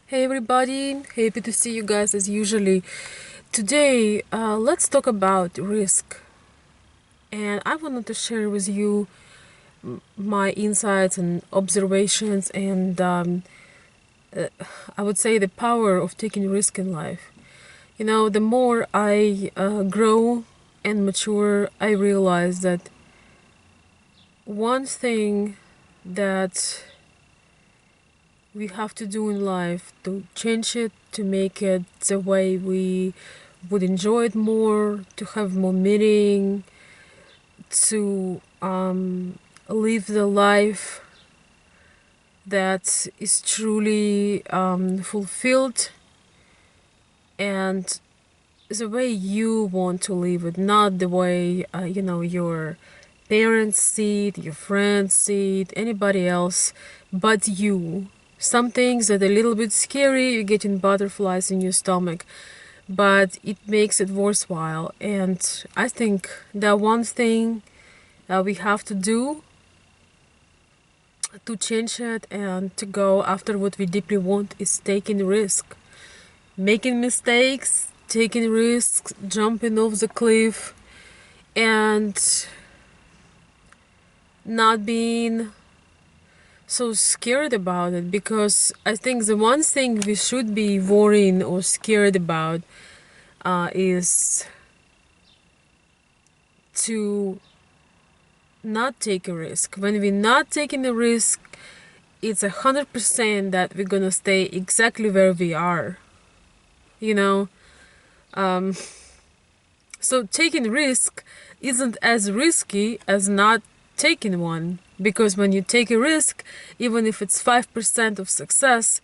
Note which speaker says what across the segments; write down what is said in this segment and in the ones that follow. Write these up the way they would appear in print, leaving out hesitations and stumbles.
Speaker 1: Hey everybody, happy to see you guys as usually. Today, let's talk about risk. And I wanted to share with you my insights and observations and I would say the power of taking risk in life. You know, the more I grow and mature, I realize that one thing that we have to do in life to change it, to make it the way we would enjoy it more, to have more meaning, to live the life that is truly fulfilled and the way you want to live it, not the way your parents see it, your friends see it, anybody else but you. Some things that are a little bit scary, you're getting butterflies in your stomach, but it makes it worthwhile. And I think that one thing that we have to do to change it and to go after what we deeply want is taking risk, making mistakes, taking risks, jumping off the cliff, and not being so scared about it, because I think the one thing we should be worrying or scared about is to not take a risk. When we're not taking a risk, it's 100% that we're gonna stay exactly where we are. You know, so taking risk isn't as risky as not taking one, because when you take a risk, even if it's 5% of success,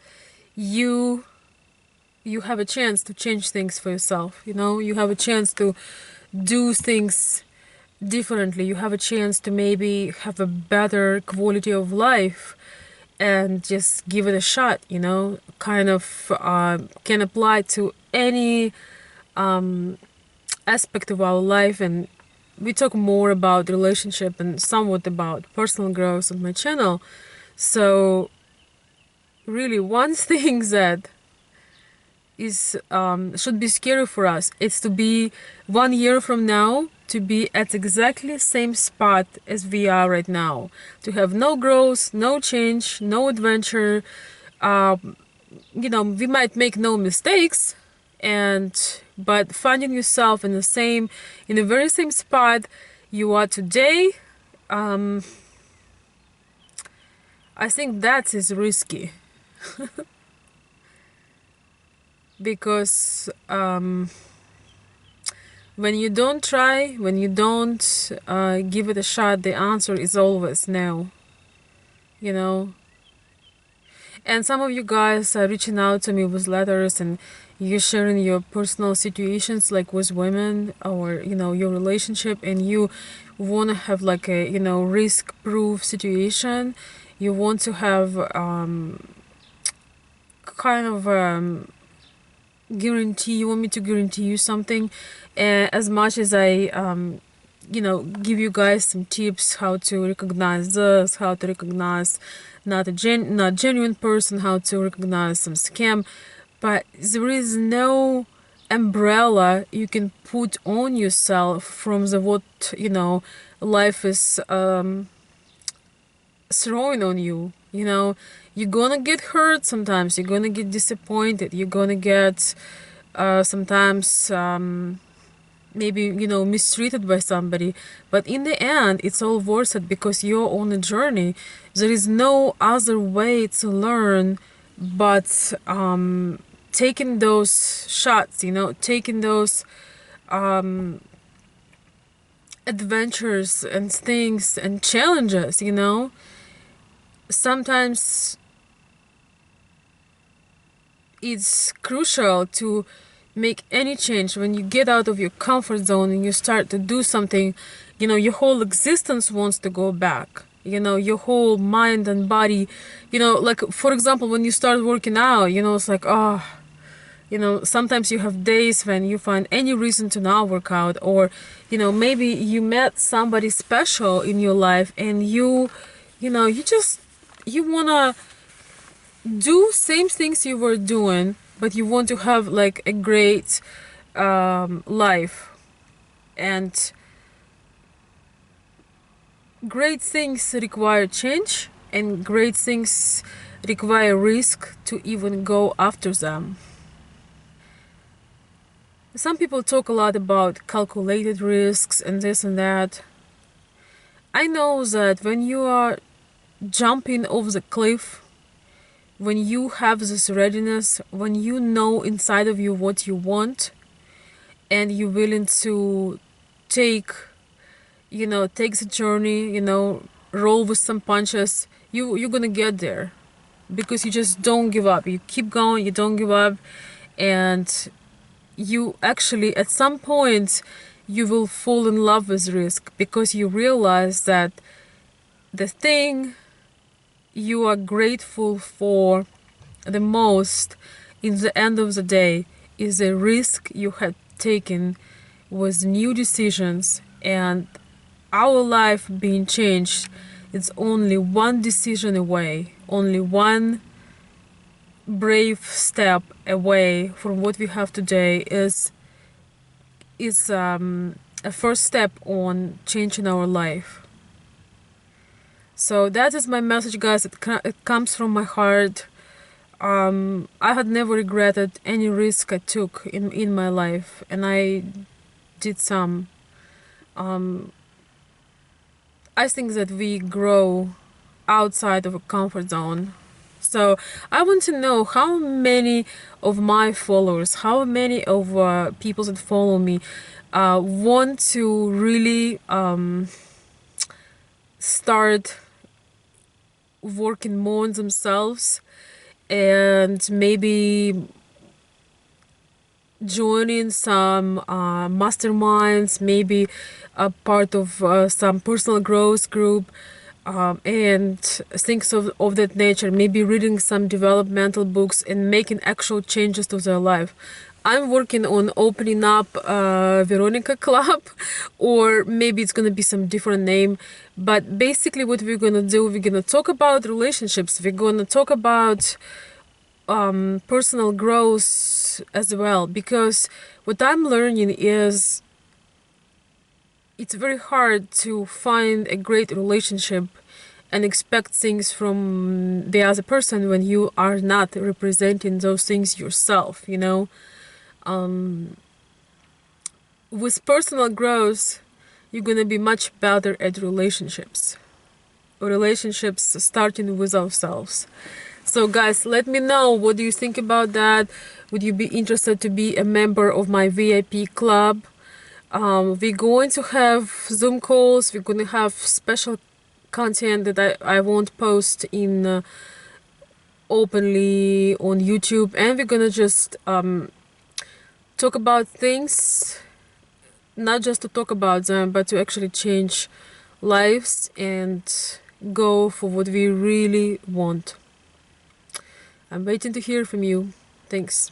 Speaker 1: you have a chance to change things for yourself. You have a chance to do things differently. You have a chance to maybe have a better quality of life and just give it a shot. Kind of can apply to any aspect of our life. And we talk more about relationship and somewhat about personal growth on my channel. So really, one thing that is should be scary for us, it's to be 1 year from now, to be at exactly same spot as we are right now, to have no growth, no change, no adventure. We might make no mistakes, but finding yourself in the very same spot you are today, I think that is risky. Because when you don't try, when you don't give it a shot, the answer is always no. And some of you guys are reaching out to me with letters, and you're sharing your personal situations, like with women, or your relationship, and you want to have like a risk proof situation. You want to have kind of guarantee, you want me to guarantee you something, as much as I give you guys some tips how to recognize this, how to recognize not genuine person, how to recognize some scam. But there is no umbrella you can put on yourself from the what life is throwing on you. You're gonna get hurt sometimes, you're gonna get disappointed, you're gonna get sometimes maybe mistreated by somebody, but in the end it's all worth it, because you're on a journey. There is no other way to learn but taking those shots, taking those adventures and things and challenges. Sometimes it's crucial to make any change. When you get out of your comfort zone and you start to do something, your whole existence wants to go back. Your whole mind and body, like for example, when you start working out, it's like, oh, sometimes you have days when you find any reason to not work out, or maybe you met somebody special in your life, and you wanna do same things you were doing, but you want to have like a great life. And great things require change, and great things require risk to even go after them. Some people talk a lot about calculated risks and this and that. I know that when you are jumping off the cliff, when you have this readiness, when you know inside of you what you want, and you're willing to take, take the journey, roll with some punches, you're gonna get there, because you just don't give up. You keep going, you don't give up, and you actually at some point you will fall in love with risk, because you realize that the thing you are grateful for the most in the end of the day is the risk you had taken with new decisions. And our life being changed, it's only one decision away, only one brave step away from what we have today is a first step on changing our life. So that is my message, guys. It comes from my heart. I had never regretted any risk I took in my life, and I did some. I think that we grow outside of a comfort zone. So I want to know how many of my followers, how many of people that follow me want to really start working more on themselves, and maybe joining some masterminds, maybe a part of some personal growth group, and things of that nature, maybe reading some developmental books and making actual changes to their life. I'm working on opening up Veronika Club, or maybe it's gonna be some different name. But basically what we're gonna do, we're gonna talk about relationships, we're gonna talk about personal growth as well, because what I'm learning is it's very hard to find a great relationship and expect things from the other person when you are not representing those things yourself, with personal growth, you're gonna be much better at relationships starting with ourselves. So guys, let me know, what do you think about that? Would you be interested to be a member of my VIP club? We're going to have Zoom calls, we're going to have special content that I won't post in openly on YouTube, and we're going to just talk about things, not just to talk about them, but to actually change lives and go for what we really want. I'm waiting to hear from you. Thanks.